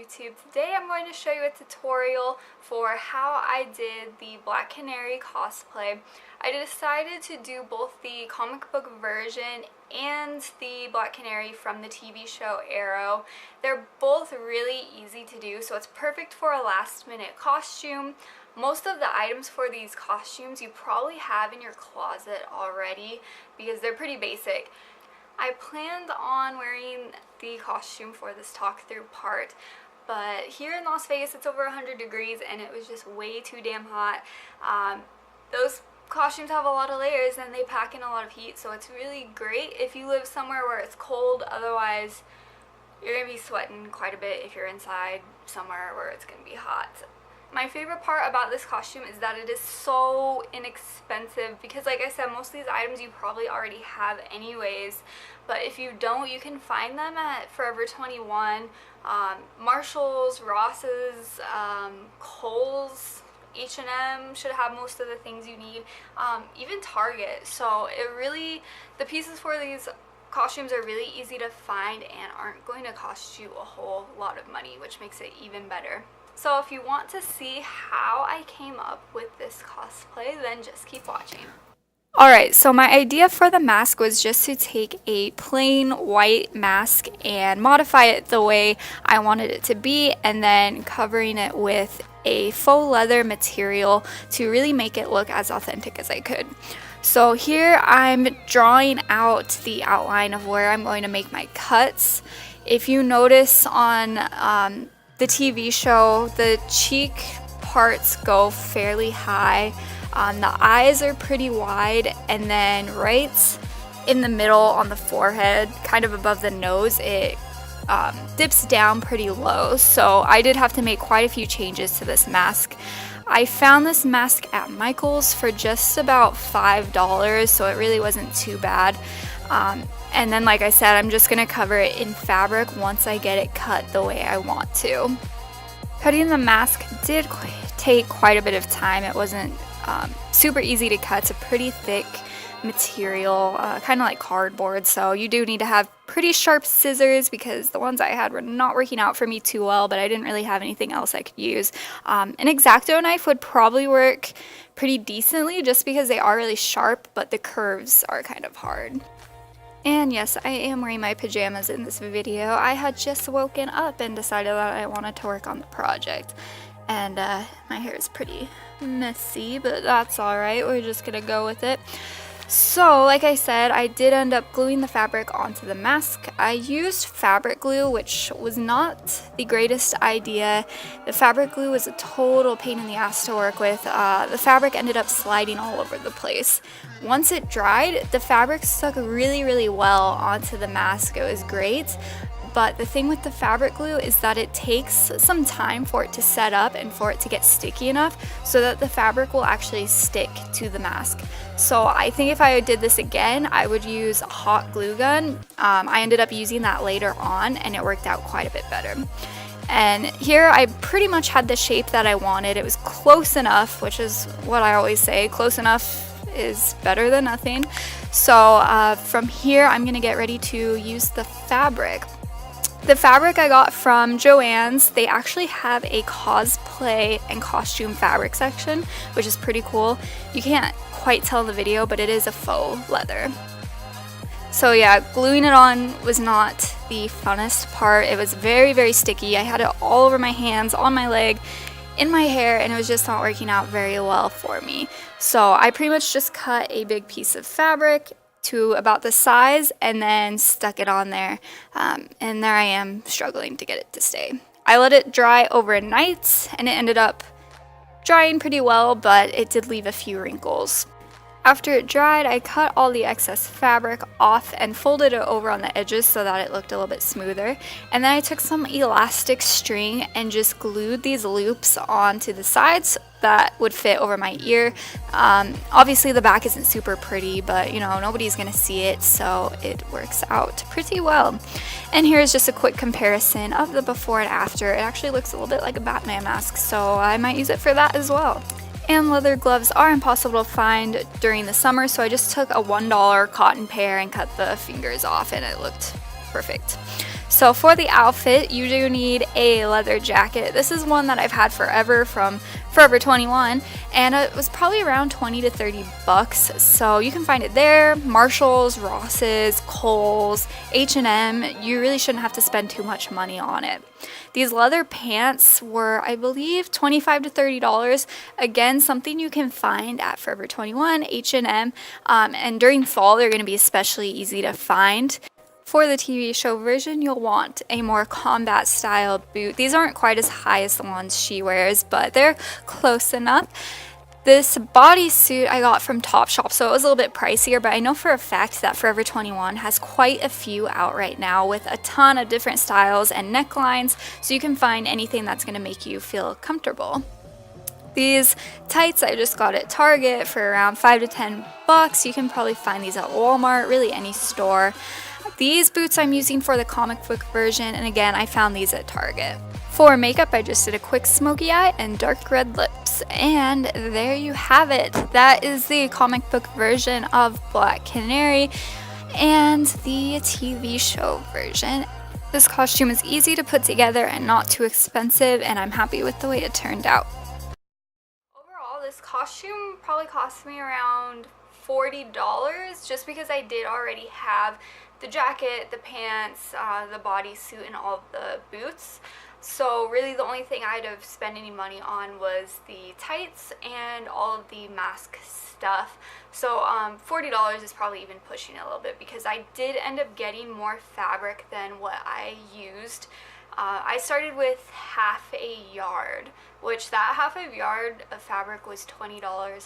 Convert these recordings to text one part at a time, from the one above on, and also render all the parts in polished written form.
YouTube. Today I'm going to show you a tutorial for how I did the Black Canary cosplay. I decided to do both the comic book version and the Black Canary from the TV show Arrow. They're both really easy to do, so it's perfect for a last minute costume. Most of the items for these costumes you probably have in your closet already because they're pretty basic. I planned on wearing the costume for this talk through part, but here in Las Vegas it's over 100 degrees and it was just way too damn hot. Those costumes have a lot of layers and they pack in a lot of heat, so it's really great if you live somewhere where it's cold. Otherwise you're going to be sweating quite a bit if you're inside somewhere where it's going to be hot. My favorite part about this costume is that it is so inexpensive because, like I said, most of these items you probably already have anyways, but if you don't, you can find them at Forever 21, Marshall's, Ross's, Kohl's, H&M should have most of the things you need, even Target. So the pieces for these costumes are really easy to find and aren't going to cost you a whole lot of money, which makes it even better. So if you want to see how I came up with this cosplay, then just keep watching. Alright, so my idea for the mask was just to take a plain white mask and modify it the way I wanted it to be, and then covering it with a faux leather material to really make it look as authentic as I could. So here I'm drawing out the outline of where I'm going to make my cuts. If you notice on the TV show, the cheek parts go fairly high, the eyes are pretty wide, and then right in the middle on the forehead, kind of above the nose, it dips down pretty low. So I did have to make quite a few changes to this mask. I found this mask at Michael's for just about $5, so it really wasn't too bad. And then, like I said, I'm just going to cover it in fabric once I get it cut the way I want to. Cutting the mask did take quite a bit of time. It wasn't super easy to cut. It's a pretty thick material, kind of like cardboard, so you do need to have pretty sharp scissors because the ones I had were not working out for me too well, but I didn't really have anything else I could use. An X-Acto knife would probably work pretty decently just because they are really sharp, but the curves are kind of hard. And yes, I am wearing my pajamas in this video. I had just woken up and decided that I wanted to work on the project. And my hair is pretty messy, but that's alright. We're just gonna go with it. So, like I said, I did end up gluing the fabric onto the mask. I used fabric glue, which was not the greatest idea. The fabric glue was a total pain in the ass to work with. The fabric ended up sliding all over the place. Once it dried, the fabric stuck really, really well onto the mask. It was great. But the thing with the fabric glue is that it takes some time for it to set up and for it to get sticky enough so that the fabric will actually stick to the mask. So I think if I did this again, I would use a hot glue gun. I ended up using that later on and it worked out quite a bit better. And here I pretty much had the shape that I wanted. It was close enough, which is what I always say, close enough is better than nothing. So from here I'm going to get ready to use the fabric. The fabric I got from Joann's. They actually have a cosplay and costume fabric section, which is pretty cool. You can't quite tell in the video, but it is a faux leather. So yeah, gluing it on was not the funnest part. It was very, very sticky. I had it all over my hands, on my leg, in my hair, and it was just not working out very well for me. So I pretty much just cut a big piece of fabric to about the size and then stuck it on there, and there I am struggling to get it to stay. I let it dry overnight and it ended up drying pretty well, but it did leave a few wrinkles. After it dried, I cut all the excess fabric off and folded it over on the edges so that it looked a little bit smoother. And then I took some elastic string and just glued these loops onto the sides that would fit over my ear. Obviously the back isn't super pretty, but you know, nobody's gonna see it, so it works out pretty well. And here's just a quick comparison of the before and after. It actually looks a little bit like a Batman mask, so I might use it for that as well. And leather gloves are impossible to find during the summer, so I just took a $1 cotton pair and cut the fingers off, and it looked perfect. So for the outfit, you do need a leather jacket. This is one that I've had forever from Forever 21, and it was probably around 20 to 30 bucks. So you can find it there, Marshalls, Ross's, Kohl's, H&M. You really shouldn't have to spend too much money on it. These leather pants were, I believe, $25 to $30. Again, something you can find at Forever 21, H&M, and during fall they're going to be especially easy to find. For the TV show version, you'll want a more combat style boot. These aren't quite as high as the ones she wears, but they're close enough. This bodysuit I got from Topshop, so it was a little bit pricier, but I know for a fact that Forever 21 has quite a few out right now with a ton of different styles and necklines, so you can find anything that's going to make you feel comfortable. These tights I just got at Target for around 5 to 10 bucks. You can probably find these at Walmart, really any store. These boots I'm using for the comic book version, and again, I found these at Target. For makeup, I just did a quick smoky eye and dark red lips, and there you have it. That is the comic book version of Black Canary and the TV show version. This costume is easy to put together and not too expensive, and I'm happy with the way it turned out. Overall, this costume probably cost me around $40 just because I did already have the jacket, the pants, the bodysuit, and all of the boots. So really the only thing I'd have spent any money on was the tights and all of the mask stuff. So $40 is probably even pushing it a little bit because I did end up getting more fabric than what I used. I started with half a yard, which that half a yard of fabric was $20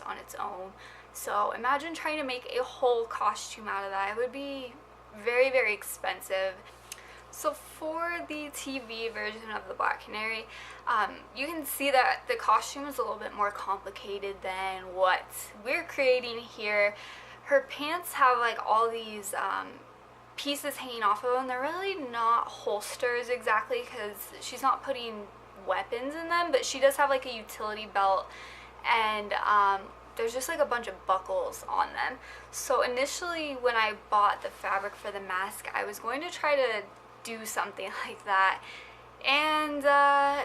on its own. So imagine trying to make a whole costume out of that. It would be very, very expensive. So for the TV version of the Black Canary, you can see that the costume is a little bit more complicated than what we're creating here. Her pants have like all these pieces hanging off of them. They're really not holsters exactly because she's not putting weapons in them, but she does have like a utility belt, and there's just like a bunch of buckles on them. So initially when I bought the fabric for the mask, I was going to try to do something like that, and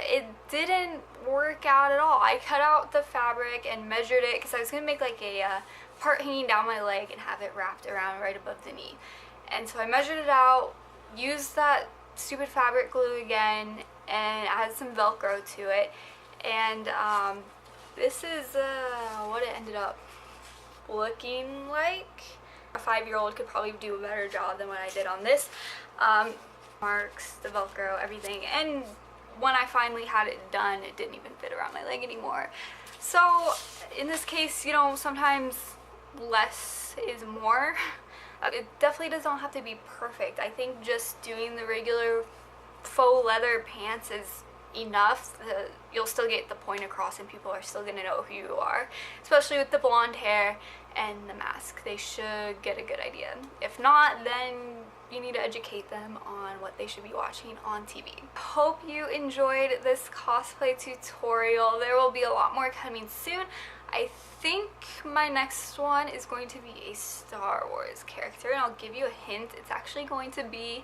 it didn't work out at all. I cut out the fabric and measured it because I was going to make like a part hanging down my leg and have it wrapped around right above the knee. And so I measured it out, used that stupid fabric glue again, and added some Velcro to it, and this is what it ended up looking like. A 5-year-old could probably do a better job than what I did on this. Marks, the Velcro, everything, and when I finally had it done, it didn't even fit around my leg anymore. So in this case, you know, sometimes less is more. It definitely does not have to be perfect. I think just doing the regular faux leather pants is enough. You'll still get the point across and people are still going to know who you are, especially with the blonde hair and the mask. They should get a good idea. If not, then you need to educate them on what they should be watching on TV. Hope you enjoyed this cosplay tutorial. There will be a lot more coming soon. I think my next one is going to be a Star Wars character, and I'll give you a hint. It's actually going to be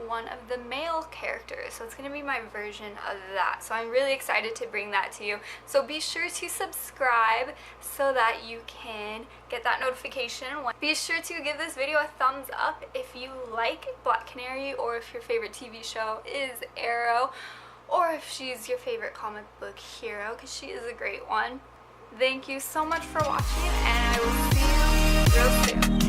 one of the male characters, so it's going to be my version of that. So I'm really excited to bring that to you. So be sure to subscribe so that you can get that notification. Be sure to give this video a thumbs up if you like Black Canary, or if your favorite TV show is Arrow, or if she's your favorite comic book hero, because she is a great one. Thank you so much for watching, and I will see you real soon.